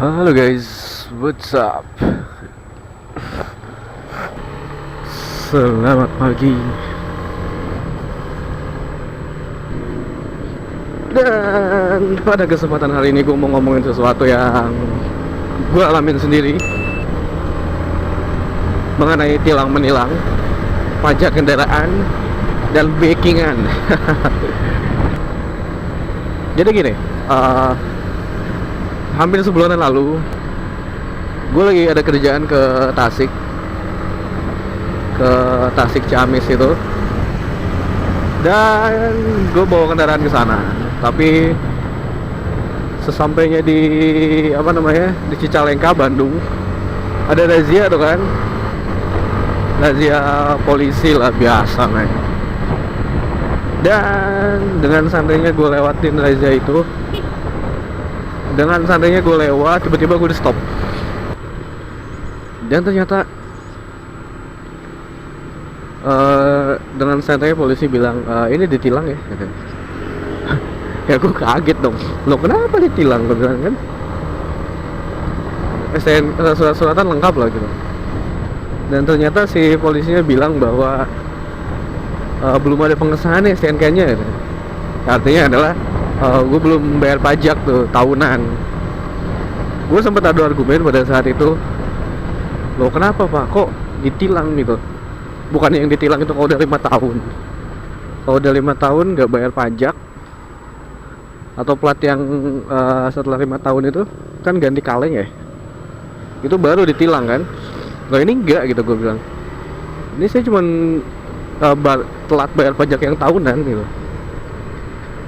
Halo guys, what's up? Selamat pagi. Dan pada kesempatan hari ini gue mau ngomongin sesuatu yang gue alamin sendiri mengenai tilang menilang, pajak kendaraan, dan backingan. Jadi gini, hampir sebulanan lalu gue lagi ada kerjaan ke Tasik Ciamis itu, dan gue bawa kendaraan ke sana. Tapi sesampainya di di Cicalengka, Bandung, ada razia tuh kan, razia polisi lah biasa men. Dan dengan santainya gue lewatin razia itu, tiba-tiba gue di stop. Dan ternyata dengan santainya polisi bilang, ini ditilang ya gitu. Ya gue kaget dong, lo kenapa ditilang? Gue bilang kan surat-suratan lengkap lah gitu. Dan ternyata si polisinya bilang bahwa belum ada pengesahan STNK-nya gitu. Artinya adalah gue belum bayar pajak tuh tahunan. Gue sempat adu argumen pada saat itu, lo kenapa pak kok ditilang gitu? Bukan yang ditilang itu kalau udah 5 tahun. Kalau udah 5 tahun nggak bayar pajak, atau plat yang setelah 5 tahun itu kan ganti kaleng ya, itu baru ditilang kan. Nah ini enggak gitu, gue bilang ini saya cuman telat bayar pajak yang tahunan gitu.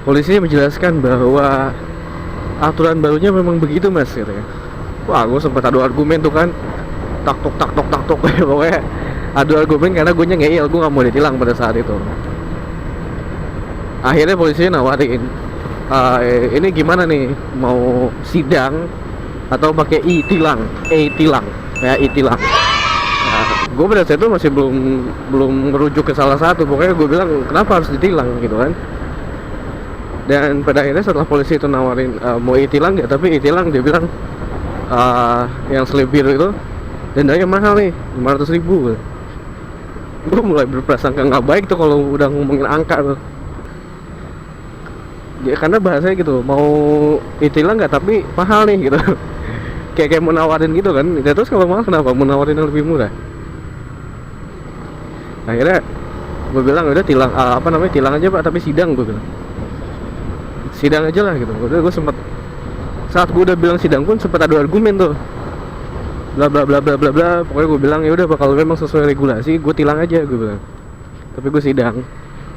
Polisinya menjelaskan bahwa aturan barunya memang begitu mas katanya. Wah gue sempat adu argumen tuh kan, tak tok pokoknya adu argumen karena gue ngeyel, gue nggak mau ditilang pada saat itu. Akhirnya polisinya nawarin, ini gimana nih, mau sidang atau pakai e-tilang ya e-tilang. Nah, gue pada saat itu masih belum merujuk ke salah satu. Pokoknya gue bilang kenapa harus ditilang gitu kan. Dan pada akhirnya setelah polisi itu nawarin mau e-tilang nggak, tapi e-tilang dia bilang yang slip biru itu dendanya mahal nih, 500.000. Gue mulai berprasangka nggak baik tuh kalau udah ngomongin angka tuh. Ya karena bahasanya gitu, mau e-tilang nggak tapi mahal nih gitu. kayak mau nawarin gitu kan. Ya, terus kalau mahal kenapa mau nawarin yang lebih murah? Akhirnya gue bilang udah tilang, tilang aja pak, tapi sidang. Gue bilang sidang aja lah gitu. Udah gue sempet, saat gue udah bilang sidang pun sempat ada argumen tuh, bla bla bla bla bla bla. Pokoknya gue bilang ya udah pak, kalau memang sesuai regulasi gue tilang aja, gue bilang. Tapi gue sidang,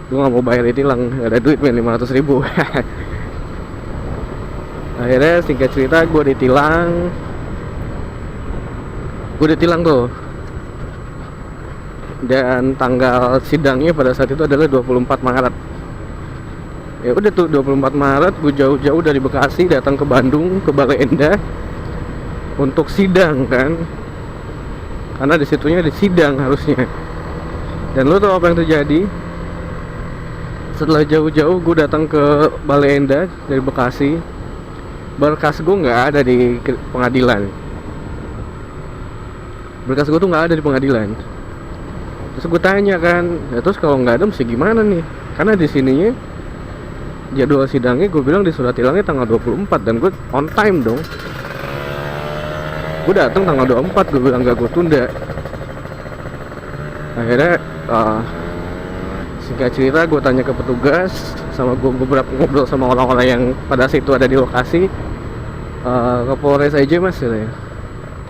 gue nggak mau bayar tilang, gak ada duit men, 500.000. Akhirnya singkat cerita gue ditilang tuh. Dan tanggal sidangnya pada saat itu adalah 24 Maret. Ya udah tuh 24 Maret gue jauh-jauh dari Bekasi datang ke Bandung, ke Bale Endah untuk sidang kan. Karena disitunya di sidang harusnya. Dan lo tau apa yang terjadi? Setelah jauh-jauh gue datang ke Bale Endah dari Bekasi, berkas gue nggak ada di pengadilan. Berkas gue tuh nggak ada di pengadilan. Terus gue tanya kan, ya terus kalau nggak ada mesti gimana nih? Karena di sininya jadwal sidangnya gue bilang di surat tilangnya tanggal 24, dan gue on time dong. Gue datang tanggal 24, gue bilang gak gue tunda. Akhirnya singkat cerita gue tanya ke petugas, sama gue beberapa ngobrol sama orang-orang yang pada situ ada di lokasi. Ke Polres aja mas gitu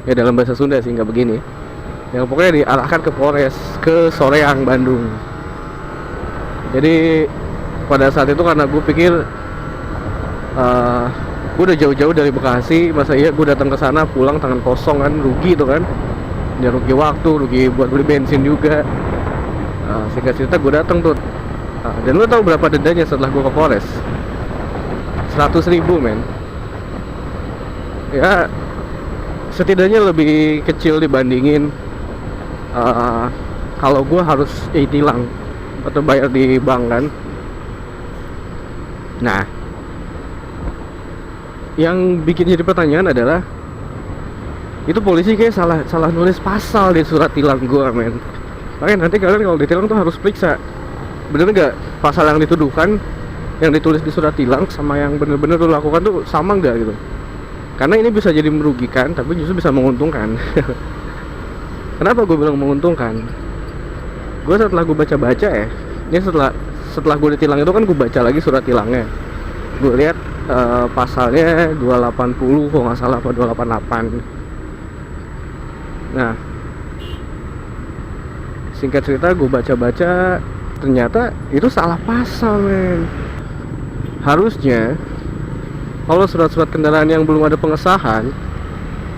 ya, dalam bahasa Sunda sih, nggak begini ya, pokoknya diarahkan ke Polres, ke Soreang, Bandung. Jadi pada saat itu karena gue pikir gue udah jauh-jauh dari Bekasi, masa iya gue datang ke sana pulang tangan kosong kan, rugi tuh kan. Ya rugi waktu, rugi buat beli bensin juga. Singkat cerita gue datang tuh. Dan lo tau berapa dendanya setelah gue ke Polres? 100.000 men. Ya setidaknya lebih kecil dibandingin kalau gue harus e-tilang atau bayar di bank kan. Nah, yang bikin jadi pertanyaan adalah Itu polisi kayak salah salah nulis pasal di surat tilang gua, men. Makanya nanti kalian kalau ditilang tuh harus periksa bener nggak pasal yang dituduhkan, yang ditulis di surat tilang sama yang bener-bener lo lakukan tuh sama nggak gitu. Karena ini bisa jadi merugikan tapi justru bisa menguntungkan. Kenapa gue bilang menguntungkan? Gue setelah gue baca-baca ya, ini setelah gue ditilang itu kan gue baca lagi surat tilangnya. Gue lihat pasalnya 280 kalau nggak salah, apa 288. Nah, singkat cerita gue baca-baca, ternyata itu salah pasal, men. Harusnya kalau surat-surat kendaraan yang belum ada pengesahan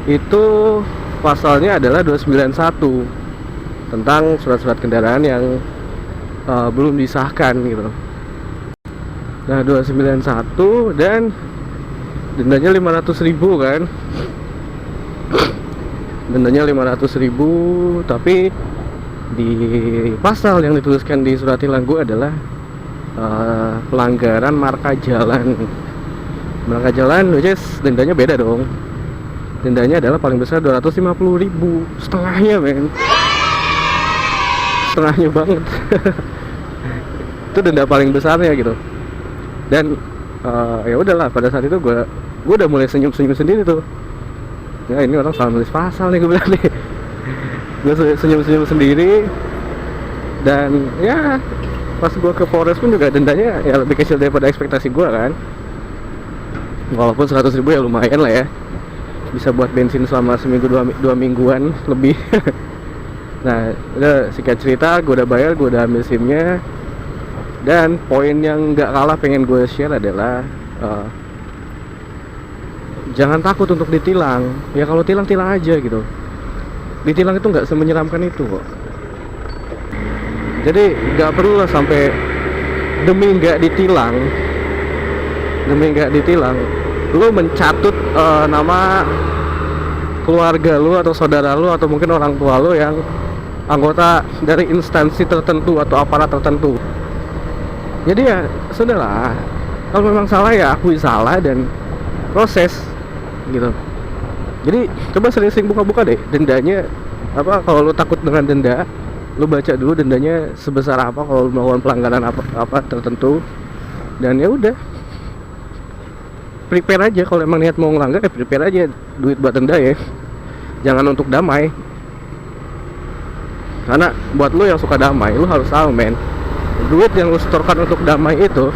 itu pasalnya adalah 291 tentang surat-surat kendaraan yang belum disahkan gitu. Nah, 291 dan dendanya 500.000 kan. Dendanya 500.000, tapi di pasal yang dituliskan di surat tilang gue adalah pelanggaran marka jalan. Marka jalan, which is dendanya beda dong. Dendanya adalah paling besar 250.000, setengahnya, men. Setengahnya banget. Itu denda paling besarnya gitu. Dan ya udahlah, pada saat itu gue udah mulai senyum-senyum sendiri tuh. Ya ini orang salah nulis pasal nih, gue bilang nih. Gue senyum-senyum sendiri. Dan ya pas gue ke Polres pun juga dendanya ya lebih kecil daripada ekspektasi gue kan. Walaupun 100.000 ya lumayan lah ya, bisa buat bensin selama seminggu dua mingguan lebih. Nah udah, singkat cerita gue udah bayar, gue udah ambil SIM-nya. Dan poin yang gak kalah pengen gue share adalah jangan takut untuk ditilang. Ya kalau tilang aja gitu. Ditilang itu gak semenyeramkan itu kok. Jadi gak perlu lah sampai demi gak ditilang lu mencatut nama keluarga lu atau saudara lu atau mungkin orang tua lu yang anggota dari instansi tertentu atau aparat tertentu. Jadi ya sudahlah, kalau memang salah ya akui salah dan proses gitu. Jadi coba sering-sering buka-buka deh dendanya apa. Kalau lu takut dengan denda, lu baca dulu dendanya sebesar apa kalau lu melakukan pelanggaran apa tertentu. Dan ya udah, prepare aja kalau emang niat mau ngelanggar, ya prepare aja duit buat denda ya. Jangan untuk damai. Karena buat lu yang suka damai, lu harus tahu, men, duit yang lu setorkan untuk damai itu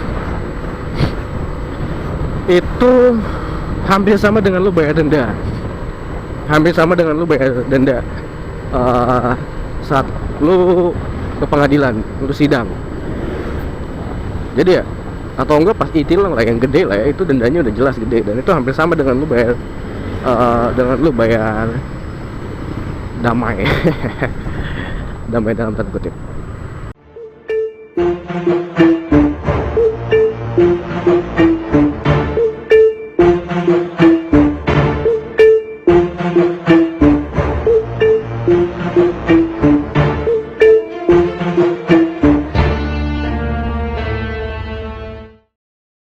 hampir sama dengan lu bayar denda. Hampir sama dengan lu bayar denda saat lu ke pengadilan, lu sidang. Jadi ya, atau enggak pas itilang lah yang gede lah ya, itu dendanya udah jelas gede. Dan itu hampir sama dengan lu bayar damai. Damai dalam tanda kutip.